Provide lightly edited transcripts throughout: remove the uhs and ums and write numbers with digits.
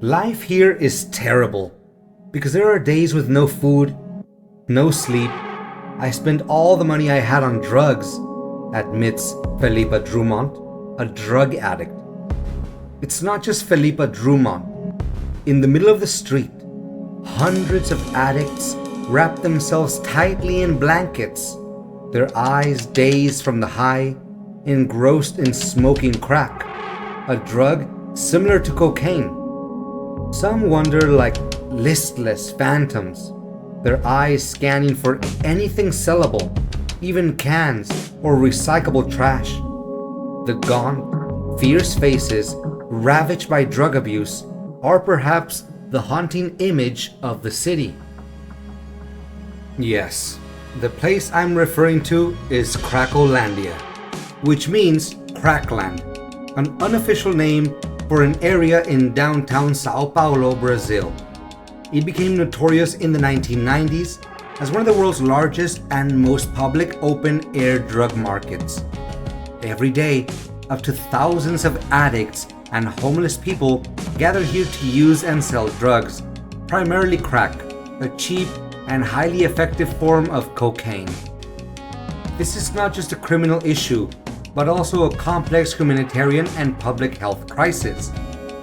Life here is terrible because there are days with no food, no sleep. I spent all the money I had on drugs, admits Felipa Drummond, a drug addict. It's not just Felipa Drummond. In the middle of the street, hundreds of addicts wrap themselves tightly in blankets, their eyes dazed from the high, engrossed in smoking crack, a drug similar to cocaine. Some wander like listless phantoms, their eyes scanning for anything sellable, even cans or recyclable trash. The gaunt, fierce faces, ravaged by drug abuse, are perhaps the haunting image of the city. Yes, the place I'm referring to is Cracolandia, which means Crackland, an unofficial name for an area in downtown São Paulo, Brazil. It became notorious in the 1990s as one of the world's largest and most public open-air drug markets. Every day, up to thousands of addicts and homeless people gather here to use and sell drugs, primarily crack, a cheap and highly effective form of cocaine. This is not just a criminal issue, but also a complex humanitarian and public health crisis,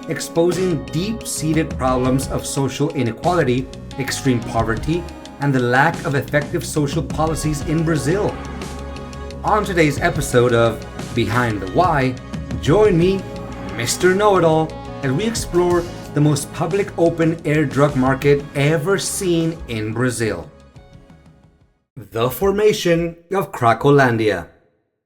exposing deep-seated problems of social inequality, extreme poverty, and the lack of effective social policies in Brazil. On today's episode of Behind the Why, join me, Mr. Know-It-All, as we explore the most public open-air drug market ever seen in Brazil. The formation of Cracolandia.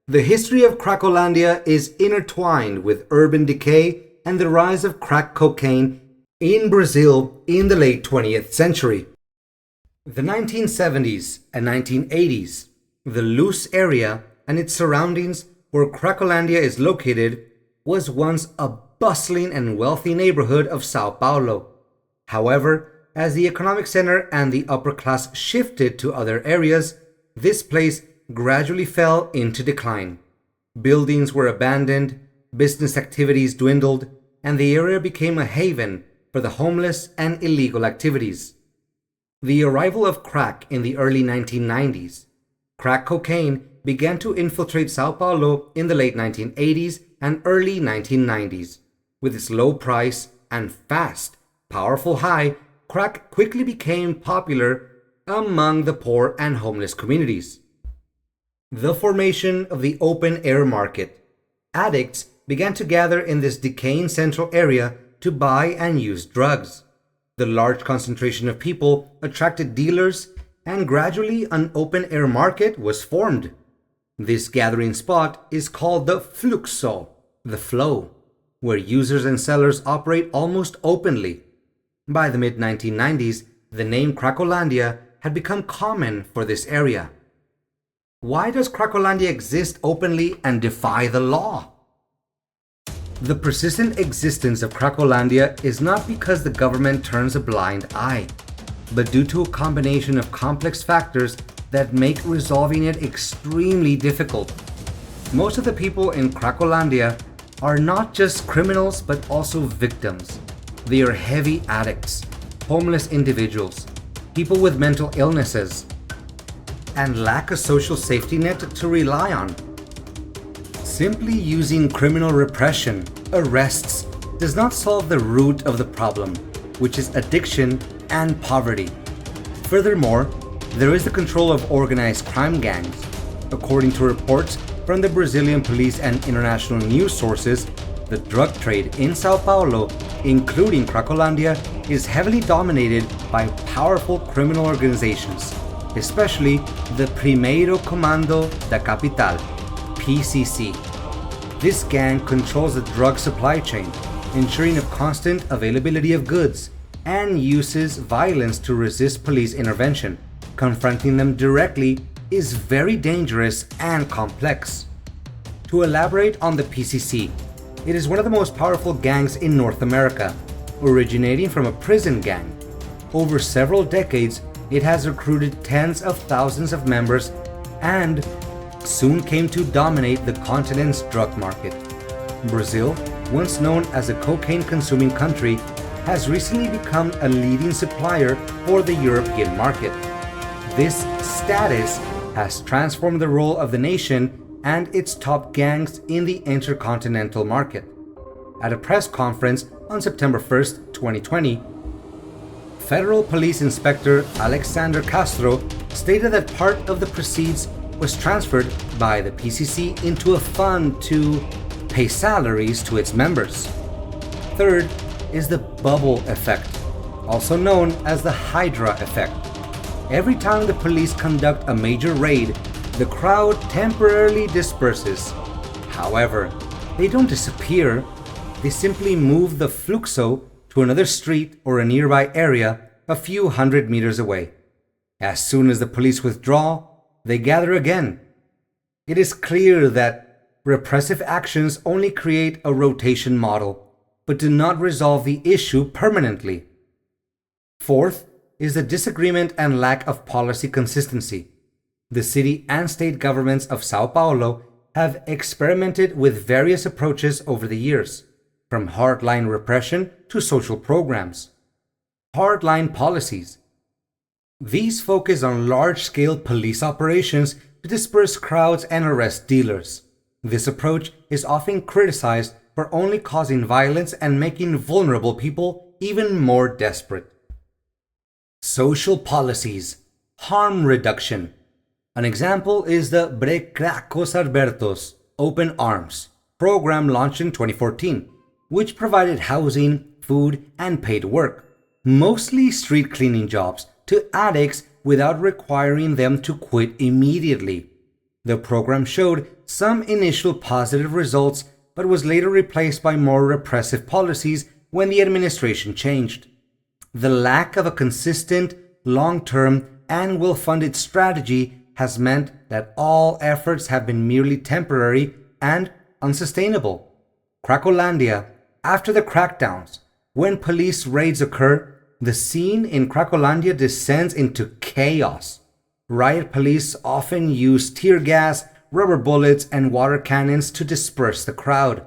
The history of Cracolandia is intertwined with urban decay and the rise of crack cocaine in Brazil in the late 20th century. The 1970s and 1980s, the loose area and its surroundings where Cracolandia is located, was once a bustling and wealthy neighborhood of São Paulo. However, as the economic center and the upper class shifted to other areas, this place gradually fell into decline. Buildings were abandoned, business activities dwindled, and the area became a haven for the homeless and illegal activities. The arrival of crack in the early 1990s. Crack cocaine began to infiltrate São Paulo in the late 1980s and early 1990s. With its low price and fast, powerful high, crack quickly became popular among the poor and homeless communities. The formation of the open-air market. Addicts began to gather in this decaying central area to buy and use drugs. The large concentration of people attracted dealers, and gradually an open-air market was formed. This gathering spot is called the fluxo, the flow, where users and sellers operate almost openly. By the mid-1990s, the name Cracolandia had become common for this area. Why does Cracolandia exist openly and defy the law? The persistent existence of Cracolandia is not because the government turns a blind eye, but due to a combination of complex factors that make resolving it extremely difficult. Most of the people in Cracolandia are not just criminals but also victims. They are heavy addicts, homeless individuals, people with mental illnesses, and lack a social safety net to rely on. Simply using criminal repression, arrests, does not solve the root of the problem, which is addiction and poverty. Furthermore, there is the control of organized crime gangs. According to reports from the Brazilian police and international news sources, the drug trade in São Paulo, including Cracolandia, is heavily dominated by powerful criminal organizations, especially the Primeiro Comando da Capital, PCC. This gang controls the drug supply chain, ensuring a constant availability of goods, and uses violence to resist police intervention. Confronting them directly is very dangerous and complex. To elaborate on the PCC, it is one of the most powerful gangs in North America, originating from a prison gang. Over several decades, it has recruited tens of thousands of members and soon came to dominate the continent's drug market. Brazil, once known as a cocaine-consuming country, has recently become a leading supplier for the European market. This status has transformed the role of the nation and its top gangs in the intercontinental market. At a press conference on September 1st, 2020, Federal Police Inspector Alexander Castro stated that part of the proceeds was transferred by the PCC into a fund to pay salaries to its members. Third is the bubble effect, also known as the Hydra effect. Every time the police conduct a major raid, the crowd temporarily disperses. However, they don't disappear. They simply move the fluxo to another street or a nearby area a few hundred meters away. As soon as the police withdraw, they gather again. It is clear that repressive actions only create a rotation model, but do not resolve the issue permanently. Fourth is the disagreement and lack of policy consistency. The city and state governments of São Paulo have experimented with various approaches over the years, from hardline repression to social programs. Hardline policies. These focus on large-scale police operations to disperse crowds and arrest dealers. This approach is often criticized for only causing violence and making vulnerable people even more desperate. Social policies. Harm reduction. An example is the Brecracos Albertos Open Arms program launched in 2014, which provided housing, food, and paid work, mostly street cleaning jobs, to addicts without requiring them to quit immediately. The program showed some initial positive results, but was later replaced by more repressive policies when the administration changed. The lack of a consistent, long-term, and well-funded strategy has meant that all efforts have been merely temporary and unsustainable. Cracolandia. After the crackdowns, when police raids occur, the scene in Cracolandia descends into chaos. Riot police often use tear gas, rubber bullets, and water cannons to disperse the crowd.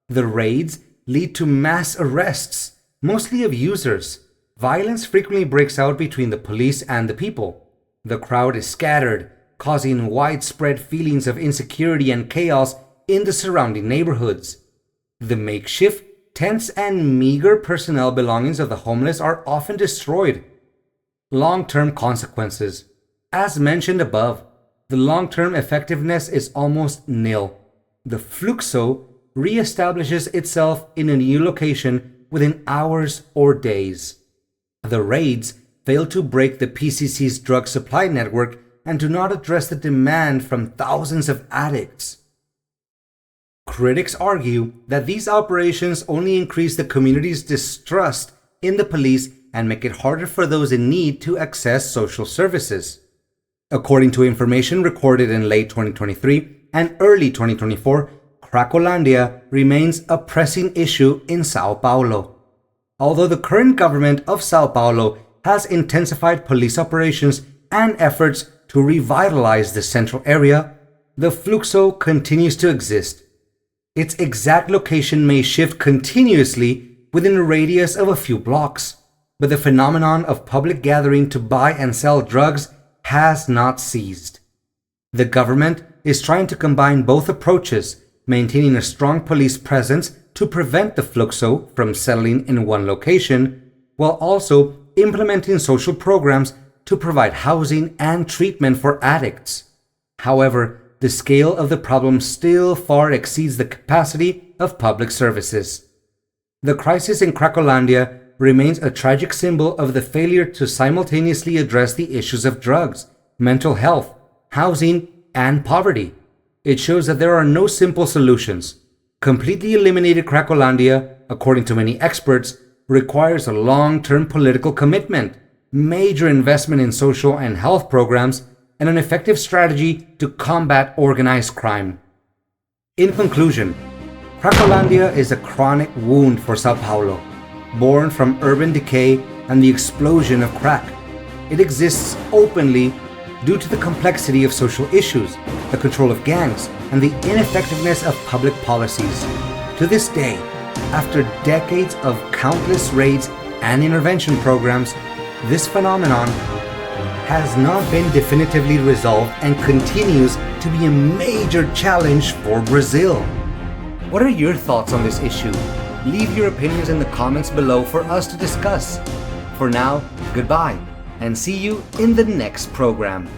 The raids lead to mass arrests, mostly of users. Violence frequently breaks out between the police and the people. The crowd is scattered, causing widespread feelings of insecurity and chaos in the surrounding neighborhoods. The makeshift tents and meager personnel belongings of the homeless are often destroyed. Long-term consequences. As mentioned above, the long-term effectiveness is almost nil. The fluxo reestablishes itself in a new location within hours or days. The raids fail to break the PCC's drug supply network and do not address the demand from thousands of addicts. Critics argue that these operations only increase the community's distrust in the police and make it harder for those in need to access social services. According to information recorded in late 2023 and early 2024, Cracolandia remains a pressing issue in São Paulo. Although the current government of São Paulo has intensified police operations and efforts to revitalize the central area, the fluxo continues to exist. Its exact location may shift continuously within a radius of a few blocks, but the phenomenon of public gathering to buy and sell drugs has not ceased. The government is trying to combine both approaches, maintaining a strong police presence to prevent the fluxo from settling in one location, while also implementing social programs to provide housing and treatment for addicts. However, the scale of the problem still far exceeds the capacity of public services. The crisis in Cracolandia remains a tragic symbol of the failure to simultaneously address the issues of drugs, mental health, housing, and poverty. It shows that there are no simple solutions. Completely eliminated Cracolandia, according to many experts, requires a long-term political commitment, major investment in social and health programs, and an effective strategy to combat organized crime. In conclusion, Cracolandia is a chronic wound for São Paulo, born from urban decay and the explosion of crack. It exists openly due to the complexity of social issues, the control of gangs, and the ineffectiveness of public policies. To this day, After decades of countless raids and intervention programs, this phenomenon has not been definitively resolved and continues to be a major challenge for Brazil. What are your thoughts on this issue? Leave your opinions in the comments below for us to discuss. For now, goodbye, and see you in the next program.